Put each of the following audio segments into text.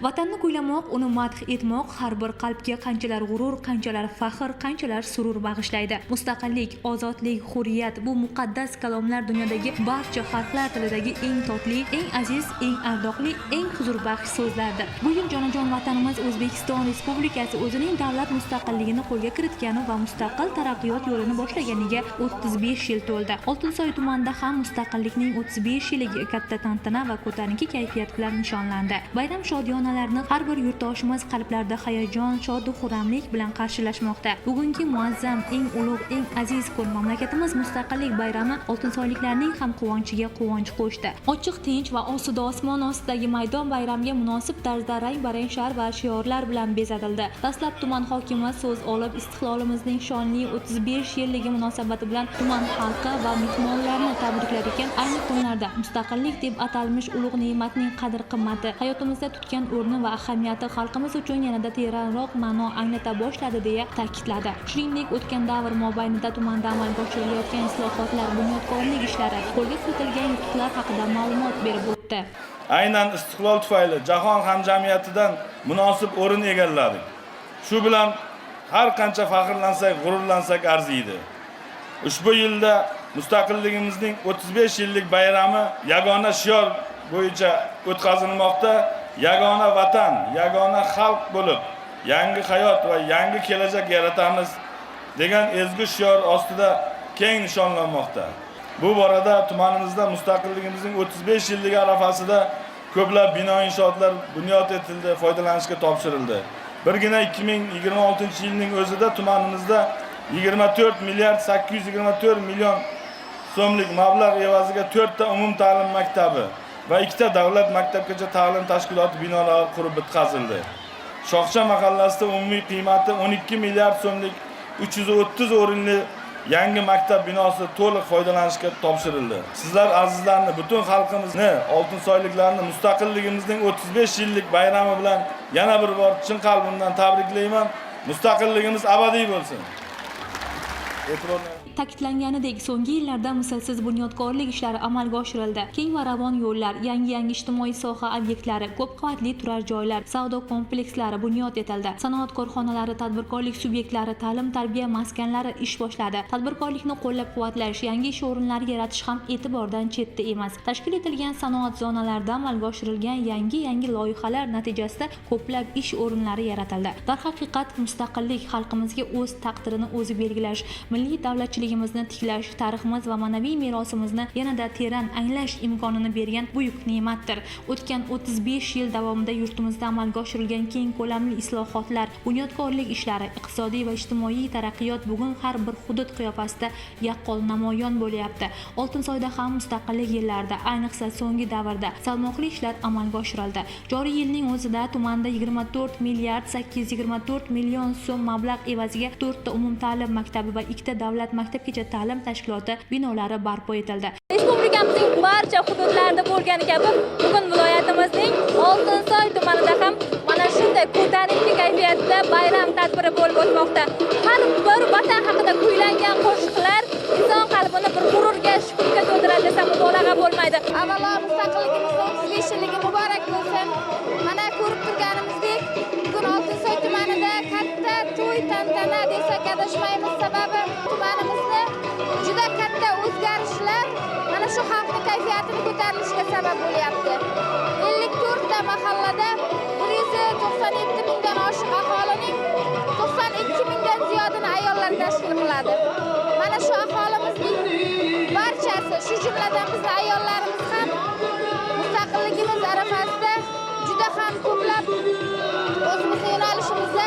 Vatanni kuylamoq, uni madh etmoq har bir qalbga qanchalar g'urur, qanchalar faxr, qanchalar surur bag'ishlaydi. Mustaqillik, ozodlik, hurriyat bu muqaddas kalomlar dunyodagi barcha xalqlar tilidagi eng totli, eng aziz, eng ardoqli, eng huzurbaxsh so'zlardir. Bu yil jonajon vatanimiz O'zbekiston Respublikasi o'zining davlat mustaqilligini qo'lga kiritgani va mustaqil taraqqiyot yo'lini boshlaganiga 35 yil to'ldi. Oltinsoy tumanida ham mustaqillikning 35 yiliga katta tantana va ko'tarinki kayfiyat bilan nishonlandi. Bayram shodiyonalarni har bir yurtdoshimiz qalblarida hayajon, shod va xurramlik bilan qarshilashmoqda. Bugungi muazzam, eng ulug', eng aziz kun mamlakatimiz mustaqillik bayrami oltinsoyliklarning ham quvonchiga quvonch qo'shdi. Ochiq, tinch va osuda osmon ostidagi maydon bayramga munosib tarzda rang-barang shar va shiorlar bilan bezatildi. Dastlab tuman hokimi so'z olib, istiqlolimizning shonli 35 yilligi munosabati bilan tuman xalqi va mehmonlarni tabriklar ekan, ayni kunlarda mustaqillik deb atalmish ulug' ne'matning qadr-qimmati, hayotimizda tutgan o'rni va ahamiyati xalqimiz uchun yanada teranroq ma'no anglata boshladi deya ta'kidladi. Shuningdek, o'tgan davr mobaynida tumanda amalga oshirilayotgan islohotlar, bunyodkorlik ishlari, qo'lga kiritilgan yutuqlar haqida ma'lumot berib o'tdi. Aynan istiqlol tufayli jahon hamjamiyatidan munosib o'rin egalladik. Shu bilan har qancha faxrlansak, g'ururlansak arziydi. Ushbu yilda mustaqilligimizning 35 yillik bayrami yagona shior bo'yicha o'tkazilmoqda. Yagona vatan, yagona xalq bo'lib, yangi hayot va yangi kelajak yaratamiz degan ezgu shior ostida keng nishonlanmoqda. Bu borada tumanimizda mustaqilligimizning 35 yilligi arafasida ko'plab bino inshootlar bunyod etildi, foydalanishga topshirildi. Birgina 2026-yilning o'zida tumanimizda 24 milliard 824 million so'mlik mablag' evaziga 4 ta umum ta'lim maktabi va 2 ta davlat maktabgacha ta'lim tashkiloti binolari qurib bitkazildi. Shoxcha mahallasida umumiy qiymati 12 milliard so'mlik 330 o'rinli yangi maktab binosi to'liq foydalanishga topshirildi. Sizlar azizlarni, butun xalqimizni, oltinsoyliklarni mustaqilligimizning 35 yillik bayrami bilan yana bir bor chin qalbimdan tabriklayman. Mustaqilligimiz abadiy bo'lsin. Ta'kidlanganidek, so'nggi yillarda mislsiz bunyodkorlik ishlari amalga oshirildi. Keng va ravon yo'llar, yangi ijtimoiy soha obyektlari, ko'p qavatli turar joylar, savdo komplekslari bunyod etildi. Sanoat korxonalari, tadbirkorlik subyektlari, ta'lim-tarbiya maskanlari ish boshladi. Tadbirkorlikni qo'llab-quvvatlash, yangi ish o'rinlari yaratish ham e'tibordan chetda emas. Tashkil etilgan sanoat zonalarida amalga oshirilgan yangi loyihalar natijasida ko'plab ish o'rinlari yaratildi. Darhaqiqat, mustaqillik xalqimizga o'z taqdirini o'zi belgilash, milliy davlatchiligimizni tiklash, tariximiz va ma'naviy merosimizni yanada teran anglash imkonini bergan buyuk ne'matdir. O'tgan 35 yil davomida yurtimizda amalga oshirilgan keng ko'lamli islohotlar, bunyodkorlik ishlari, iqtisodiy va ijtimoiy taraqqiyot bugun har bir hudud qiyofasida yaqqol namoyon bo'lyapti. Oltinsoyda ham mustaqillik yillarida, ayniqsa so'nggi davrda salmoqli ishlar amalga oshirildi. Joriy yilning o'zida tumanda 24 milliard 824 million so'm mablag' evaziga 4 ta umum ta'lim maktabi va 2 ta davlat maktabgacha ta'lim tashkiloti binolari barpo etildi. Respublikamizning barcha hududlarida bo'lgani kabi, bugun viloyatimizning Oltinsoy tumanida ham mana shunday ko'tarinki kayfiyatda bayram tadbiri bo'lib o'tmoqda. Har bir vatan haqida kuylangan qo'shiqlar inson qalbini bir g'ururga, shukurga to'ldiradi desam mubolag'a bo'lmaydi. Avvalo mustaqilligimizning 35 yilligi muborak bo'lsin. Mana ko'rib turganimizdek, bugun Oltinsoy tumanida katta to'y tantana desak adashmaymiz. Sababi tumanimizda juda katta o'zgarishlar mana shu xalqning kayfiyatini ko'tarilishiga sabab bo'lyapti. 54 ta mahallada 197 mingdan oshiq aholining 92 mingdan ziyodini ayollar tashkil qiladi. Mana shu aholimizning barchasi, shu jumladan bizning ayollarimiz ham mustaqilligimiz arafasida juda ham ko'plab o'zimizning yo'nalishimizda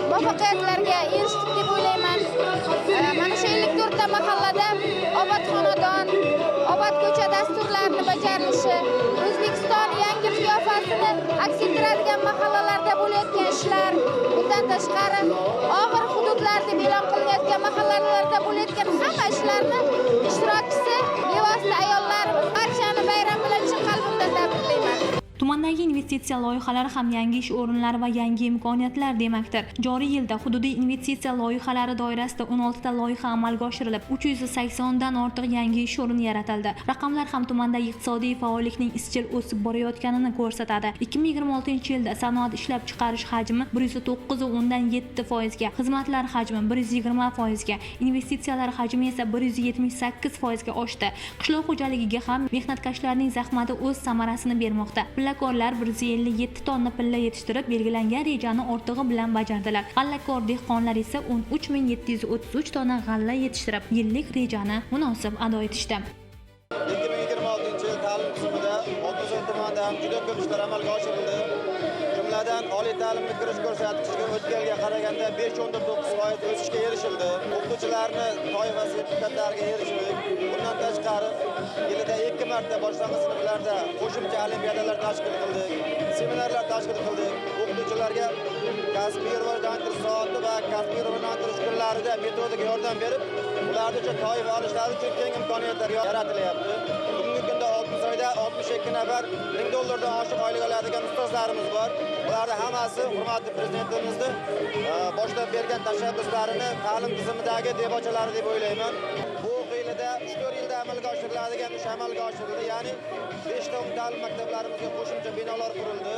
muvaffaqiyatlarga erishdik deb o'ylayman. Mana shu 54 ta mahallada obod xonadon, obod ko'cha dasturlarini bajarilishi, O'zbekiston yangi qiyofasini aks ettiradigan mahallalarda bo'layotgan ishlar, bundan tashqari og'ir hududlar deb e'lon qilinayotgan mahallalarda bo'layotgan hamma ishlarni ishtirokchisi bevosita ayollarimiz. Barchani bayram bilan chin qalbimdan tabriklayman. Tuman Tumandagi investitsiya loyihalari ham yangi ish o'rinlari va yangi imkoniyatlar demakdir. Joriy yilda hududiy investitsiya loyihalari doirasida 16 ta loyiha amalga oshirilib, 380 dan ortiq yangi ish o'rni yaratildi. Raqamlar ham tumandagi iqtisodiy faollikning izchil o'sib borayotganini ko'rsatadi. 2026-yilda sanoat ishlab chiqarish hajmi 109.7% ga, xizmatlar hajmi 120% ga, investitsiyalar hajmi esa 178% ga oshdi. Qishloq xo'jaligiga ham mehnatkashlarning zahmati o'z samarasini bermoqda. Pillakorlar 157 tonna pilla yetishtirib, belgilangan rejani ortig'i bilan bajardilar. G'allakor dehqonlar esa 13733 tonna g'alla yetishtirib, yillik rejani munosib ado etishdi. 2026-yil ta'lim tizimida Oltinsoy tumanida ham juda ko'p ishlar amalga oshirildi. Jumladan oliy ta'limga kirish ko'rsatkichiga o'tgan yilga qaraganda 5.9% o'sishga erishildi. O'qituvchilarni toifa sertifikatlariga erishildi. Bundan tashqari yilida 2 marta boshlang'ich sinflarda qo'shimcha olimpiadalar tashkil qildik, seminarlar tashkil qildik. O'qituvchilarga kasbiy rivojlantirish soati va kasbiy rivojlantirish kunlarida metodik yordam berib, ular uchun toifa olishlari uchun keng imkoniyatlar yaratilyapti. Bugungi kunda Oltinsoyda 62 nafar $1000 dan oshiq oylik oladigan ustozlarimiz bor. Ularning hammasi hurmatli prezidentimizning boshlab bergan tashabbuslarini ta'lim tizimidagi debochalari deb o'ylayman. Bu yilda 3-4 yilda amalga oshiriladigan ish amalga oshirildi. Ya'ni 5 ta umumta'lim maktablarimizga qo'shimcha binolar qurildi.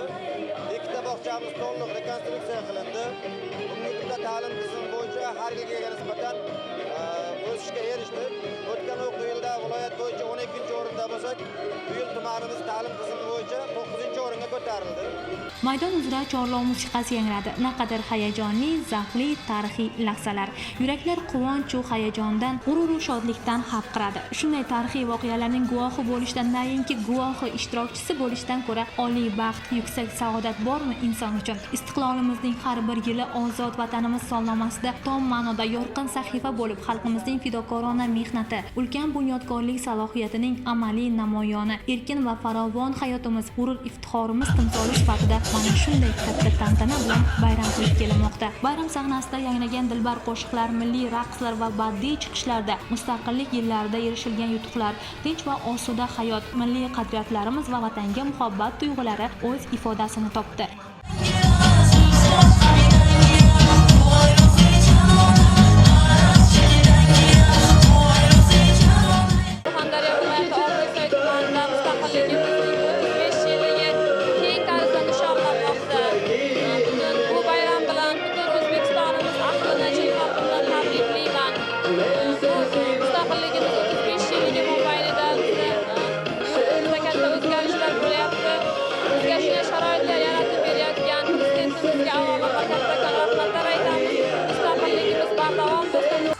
2 ta bog'chamiz to'liq rekonstruksiya qilindi. Bugungi kunda ta'lim tizimi bo'yicha har yilga nisbatan o'sishga erishdi. O'tgan o'quv yilida viloyat bo'yicha 12-o'rinda bo'lsak, bu yil tumanimiz ta'lim tizimi bo'yicha 9-o'ringa ko'tarildi. Maydon uzra chorlov musiqasi yangradi. Naqadar hayajonli, zavqli tarixiy lahzalar. Yuraklar quvonch va hayajondan, g'urur va shodlikdan hapriqadi. Shunday tarixiy voqealarning guvohi bo'lishdan, nayinki guvohi ishtirokchisi bo'lishdan ko'ra oliy baxt, yuksak saodat bormi inson uchun? Istiqlolimizning har bir yili ozod vatanimiz solnomasida tom ma'noda yorqin sahifa bo'lib, xalqimizning fidokorona mehnati, ulkan bunyodkorlik salohiyatining amaliy namoyoni, erkin va farovon hayotimiz, g'urur iftixorimiz timsoli sifatida mana shunday katta tantana bilan bayram qilib kelinmoqda. Bayram sahnasida yangragan dilbar qo'shiqlar, milliy raqslar va badiiy chiqishlarda mustaqillik yillarida erishilgan yutuqlar, tinch va osuda hayot, milliy qadriyatlarimiz va vatanga muhabbat tuyg'ulari o'z ifodasini topdi.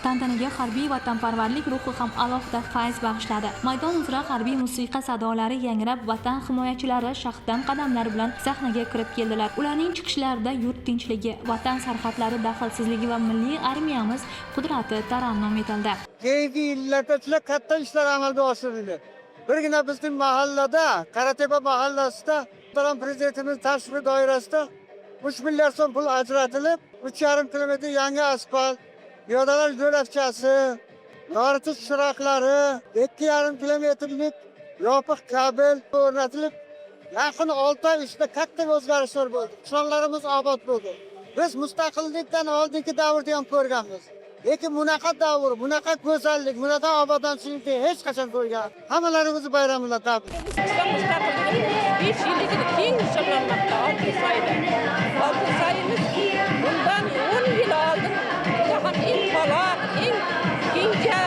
Tantanaga harbiy vatanparvarlik ruhi ham alohida fayz bag'ishladi. Maydon uzra harbiy musiqa sadolari yangrab, vatan himoyachilari shaxdan qadamlar bilan sahnaga kirib keldilar. Ularning chiqishlarida yurt tinchligi, vatan sarhadlari daxlsizligi va milliy armiyamiz qudrati tarannum etildi. Keyingi yillarda juda katta ishlar amalga oshirildi. Birgina bizning mahallada, Qaratepa mahallasida Muhtaram prezidentimiz tashrifi doirasida 3 milliard so'm pul ajratilib, 3,5 kilometr yangi asfalt, piyodalar yo'lakchasi, yoritish chiroqlari, 2,5 kilometrlik yopiq kabel o'rnatilib, yaqin 6 oy ichida katta o'zgarishlar bo'ldi. Qishloqlarimiz obod bo'ldi. Biz mustaqillikdan oldingi davrda ham ko'rganmiz. Lekin bunaqa davr, bunaqa go'zallik, bunaqa obodonchilikni hech qachon ko'rgan. Hammalaringizni bayram bilan tabrik. Mustaqillik 5 yilligini keng nishonlanmoqda Oltinsoyimiz bundan 10 yil oldin jahon eng qoloq, eng kengja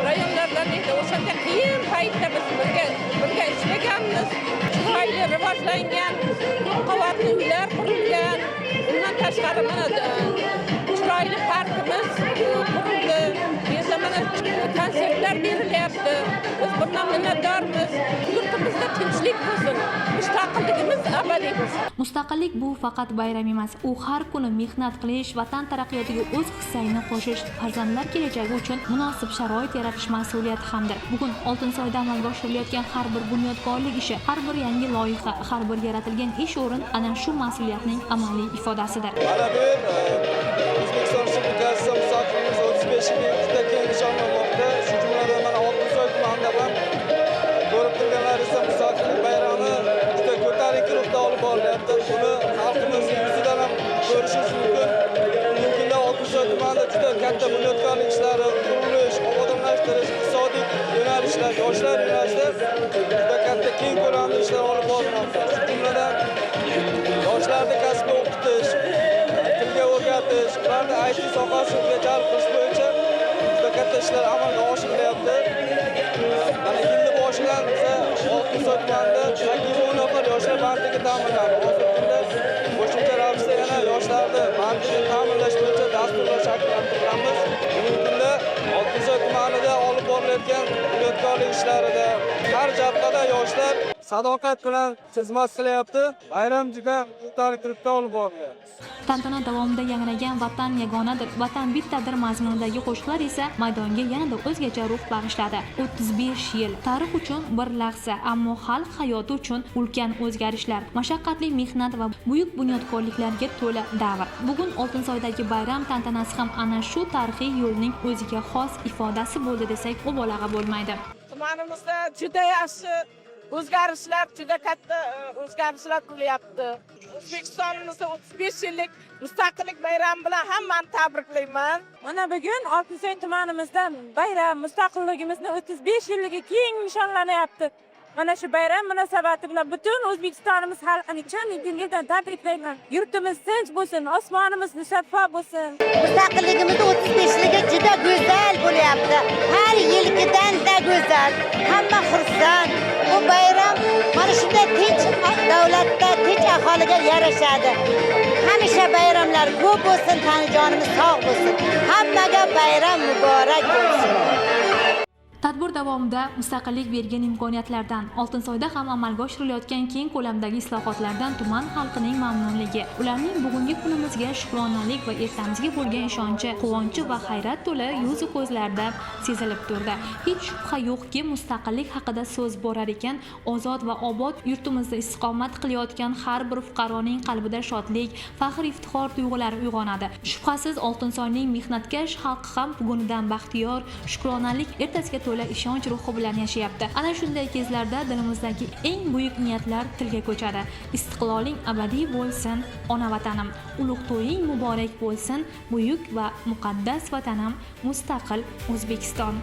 rayonlardan edi. O'shanda qiyin paytda biz birga ishlaganmiz. Chiroyli rivojlangan, ko'p qavatli uylar qurilgan. Bundan tashqari mana chiroyli parkimiz qurildi. Endi mana konsertlar berilyapti. Biz bundan minnatdormiz. Yurtimizda tinchlik bo'lsin. Mustaqilligimiz abadiy bo'lsin. Mustaqillik bu faqat bayram emas, u har kuni mehnat qilish, vatan taraqqiyotiga o'z hissangni qo'shish, farzandlar kelajagi uchun munosib sharoit yaratish mas'uliyati hamdir. Bugun Oltinsoyda amalga oshirilayotgan har bir bunyodkorlik ishi, har bir yangi loyiha, har bir yaratilgan ish o'rin ana shu mas'uliyatning amaliy ifodasidir. Mana bu O'zbekiston Respublikasida mustaqilligimiz 35-yillik juda keng nishonlanmoqda. Shu jumladan mana Oltinsoy tumanida ham ko'rib turganlaringizda mustaqillik bayrami juda ko'tarinki ruhda yoshlarni IT sohasiga jalb qilish bo'yicha juda katta ishlar amalga oshirilyapti. Mana yilni boshidan biza Oltinsoy tumanida 810 nafar yoshlar bandligi ta'minlandi. Hozirgi kunda qo'shimcha ravishda yana yoshlarni bandligini ta'minlash bo'yicha dasturlar shakllantiramiz. Bugungi kunda Oltinsoy tumanida olib borilayotgan bunyodkorlik ishlarida har jabhada yoshlar sadoqat bilan xizmat qilyapti. Bayram juda tartibda olib borilyapti. Tantana davomida yangragan vatan yagonadir, vatan bittadir mazmunidagi qo'shiqlar esa maydonga yanada o'zgacha ruh bag'ishladi. 35 yil tarix uchun bir lahza, ammo xalq hayoti uchun ulkan o'zgarishlar, mashaqqatli mehnat va buyuk bunyodkorliklarga to'la davr. Bugun Oltinsoydagi bayram tantanasi ham ana shu tarixiy yo'lning o'ziga xos ifodasi bo'ldi desak, mubolag'a bo'lmaydi. Tumanimizda juda yaxshi o'zgarishlar, juda katta o'zgarishlar bo'lyapti. O'zbekistonimizda 35 yillik mustaqillik bayrami bilan hammani tabriklayman. Mana bugun Oltinsoy tumanimizda bayram mustaqilligimizni 35 yilligi keng nishonlanyapti. Mana shu bayram munosabati bilan butun O'zbekistonimiz xalqini chin dildan tabriklayman. Yurtimiz tinch bo'lsin, osmonimiz musaffo bo'lsin. Mustaqilligimizni 35-ligi juda go'zal bo'lyapti. Har yilgidan-da go'zal. Hamma xursand. Bu bayram mana shunday tinch davlatda, tinch aholiga yarashadi. Hamisha bayramlar ko'p bo'lsin, tanijonimiz sog' bo'lsin. Hammaga bayram muborak bo'lsin. Tadbir davomida mustaqillik bergan imkoniyatlardan, Oltinsoyda ham amalga oshirilayotgan keng ko'lamdagi islohotlardan tuman xalqining mamnunligi, ularning bugungi kunimizga shukronalik va ertamizga bo'lgan ishonchi, quvonchi va hayrat to'la yuzi ko'zlarda sezilib turdi. Hech shubha yo'qki, mustaqillik haqida so'z borar ekan, ozod va obod yurtimizda istiqomat qilayotgan har bir fuqaroning qalbida shodlik, faxr, iftixor tuyg'ulari uyg'onadi. Shubhasiz Oltinsoyning mehnatkash xalqi ham bugunidan baxtiyor, shukronalik, ertasiga to'la ishonch ruhi bilan yashayapti. Ana shunday kezlarda dilimizdagi eng buyuk niyatlar tilga ko'chadi. Istiqloling abadiy bo'lsin, ona vatanim. Ulug' to'ying muborak bo'lsin, buyuk va muqaddas vatanim, mustaqil O'zbekiston.